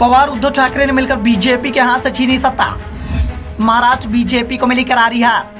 पवार उद्धव ठाकरे ने मिलकर बीजेपी के हाथ से छीनी सत्ता। महाराष्ट्र बीजेपी को मिली करारी हार।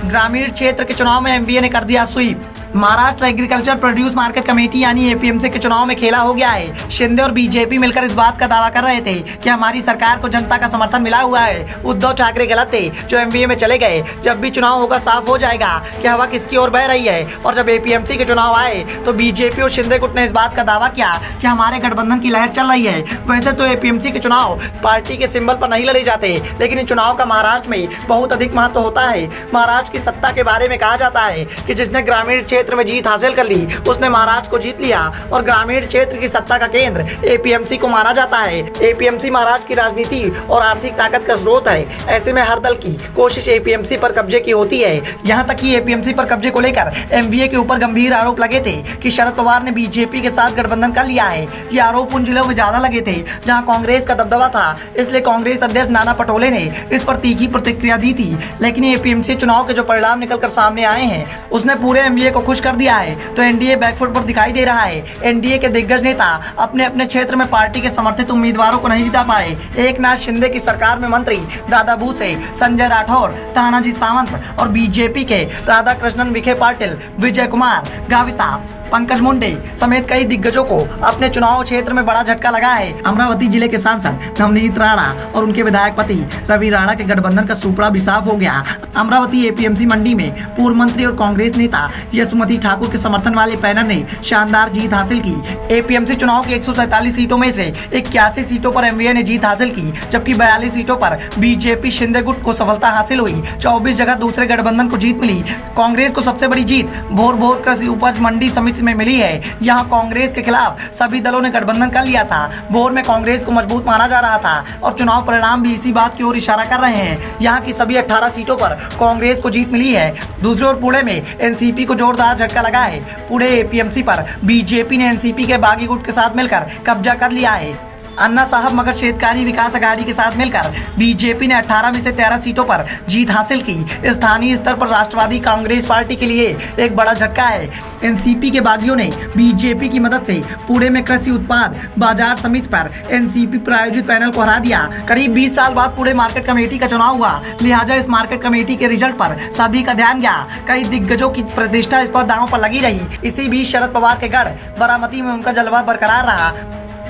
ग्रामीण क्षेत्र के चुनाव में एमवीए ने कर दिया sweep. Maharashtra agriculture produce market committee यानी एपीएमसी के चुनाव में खेला हो गया है। शिंदे और बीजेपी मिलकर इस बात का दावा कर रहे थे कि हमारी सरकार को जनता का समर्थन मिला हुआ है। उद्धव ठाकरे गलत थे जो एमवीए में चले गए। जब भी चुनाव होगा साफ हो जाएगा कि हवा किसकी ओर बह रही है। और जब एपीएमसी के चुनाव आए तो बीजेपी और शिंदे गुट ने इस बात का दावा किया कि हमारे गठबंधन की लहर चल रही है। वैसे तो एपीएमसी के चुनाव पार्टी के सिंबल पर नहीं लड़े जाते, लेकिन इन चुनाव का महाराष्ट्र में बहुत अधिक महत्व होता है। महाराष्ट्र की सत्ता के बारे में कहा जाता है कि जिसने ग्रामीण क्षेत्र में जीत हासिल कर ली उसने महाराष्ट्र को जीत लिया। और ग्रामीण क्षेत्र की सत्ता का केंद्र एपीएमसी को माना जाता है। एपीएमसी महाराष्ट्र की राजनीति और आर्थिक ताकत का स्रोत है। ऐसे में हर दल की कोशिश एपीएमसी पर कब्जे की होती है। यहाँ तक कि एपीएमसी पर कब्जे को लेकर एमवीए के ऊपर गंभीर आरोप लगे थे कि शरद पवार ने बीजेपी के साथ गठबंधन कर लिया है। ये आरोप उन जिलों में ज्यादा लगे थे जहाँ कांग्रेस का दबदबा था, इसलिए कांग्रेस अध्यक्ष नाना पटोले ने इस पर तीखी प्रतिक्रिया दी थी। लेकिन एपीएमसी चुनाव के जो परिणाम निकलकर सामने आए हैं उसने पूरे एमवीए को खुश कर दिया है। तो एनडीए बैकफुट पर दिखाई दे रहा है। एनडीए के दिग्गज नेता अपने अपने क्षेत्र में पार्टी के समर्थित उम्मीदवारों को नहीं जिता पाए। एकनाथ शिंदे की सरकार में मंत्री दादा भूसे, संजय राठौर, तानाजी सावंत और बीजेपी के राधाकृष्णन विखे पाटिल, विजय कुमार गाविता, पंकज मुंडे समेत कई दिग्गजों को अपने चुनाव क्षेत्र में बड़ा झटका लगा है। अमरावती जिले के सांसद नवनीत राणा और उनके विधायक पति रवि राणा के गठबंधन का सुपड़ा भी साफ हो गया। अमरावती एपीएमसी मंडी में पूर्व मंत्री और कांग्रेस नेता यशोमती ठाकुर के समर्थन वाले पैनल ने शानदार जीत हासिल की। एपीएमसी चुनाव की 147 सीटों में से 81 सीटों पर एमवीए ने जीत हासिल की, जबकि 42 सीटों पर बीजेपी शिंदे गुट को सफलता हासिल हुई। 24 जगह दूसरे गठबंधन को जीत मिली। कांग्रेस को सबसे बड़ी जीत भोर कृषि उपज मंडी समिति में मिली है। यहाँ कांग्रेस के खिलाफ सभी दलों ने गठबंधन कर लिया था। भोर में कांग्रेस को मजबूत माना जा रहा था और चुनाव परिणाम भी इसी बात की ओर इशारा कर रहे हैं। यहाँ की सभी 18 सीटों पर कांग्रेस को जीत मिली है। दूसरी ओर पुणे में एनसीपी को जोरदार झटका लगा है। पुणे एपीएमसी पर बीजेपी ने एनसीपी के बागी गुट के साथ मिलकर कब्जा कर लिया है। अन्ना साहब मगर शेतकारी विकास अघाड़ी के साथ मिलकर बीजेपी ने 18 में से 13 सीटों पर जीत हासिल की। स्थानीय स्तर पर राष्ट्रवादी कांग्रेस पार्टी के लिए एक बड़ा झटका है। एनसीपी के बागियों ने बीजेपी की मदद से पुणे में कृषि उत्पाद बाजार समिति पर एनसीपी प्रायोजित पैनल को हरा दिया। करीब 20 साल बाद पुणे मार्केट कमेटी का चुनाव हुआ, लिहाजा इस मार्केट कमेटी के रिजल्ट पर सभी का ध्यान गया। कई दिग्गजों की प्रतिष्ठा इस पर दांव पर लगी रही। इसी बीच शरद पवार के गढ़ बारामती में उनका जलवा बरकरार रहा।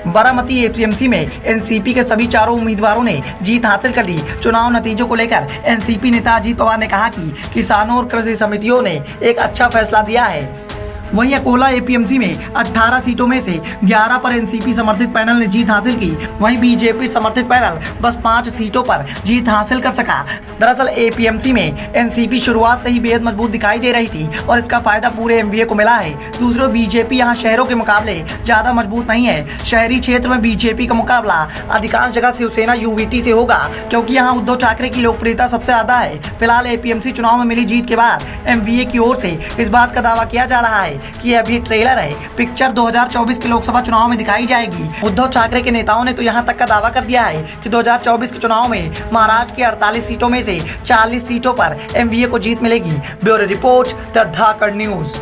बारामती एपीएमसी में एनसीपी के सभी चारों उम्मीदवारों ने जीत हासिल कर ली। चुनाव नतीजों को लेकर एनसीपी नेता अजीत पवार ने कहा कि किसानों और कृषि समितियों ने एक अच्छा फैसला दिया है। वहीं अकोला एपीएमसी में 18 सीटों में से 11 पर एनसीपी समर्थित पैनल ने जीत हासिल की। वहीं बीजेपी समर्थित पैनल बस 5 सीटों पर जीत हासिल कर सका। दरअसल एपीएमसी में एनसीपी शुरुआत से ही बेहद मजबूत दिखाई दे रही थी और इसका फायदा पूरे एमवीए को मिला है। दूसरी ओर बीजेपी यहाँ शहरों के मुकाबले ज्यादा मजबूत नहीं है। शहरी क्षेत्र में बीजेपी का मुकाबला अधिकांश जगह शिवसेना यूवीटी से होगा, क्योंकि यहाँ उद्धव ठाकरे की लोकप्रियता सबसे ज्यादा है। फिलहाल एपीएमसी चुनाव में मिली जीत के बाद एमवीए की ओर से इस बात का दावा किया जा रहा है कि अभी ट्रेलर है। पिक्चर 2024 के लोकसभा चुनाव में दिखाई जाएगी। उद्धव ठाकरे के नेताओं ने तो यहाँ तक का दावा कर दिया है कि 2024 के चुनाव में महाराष्ट्र की 48 सीटों में से 40 सीटों पर एमवीए को जीत मिलेगी। Bureau report the Dhakad news.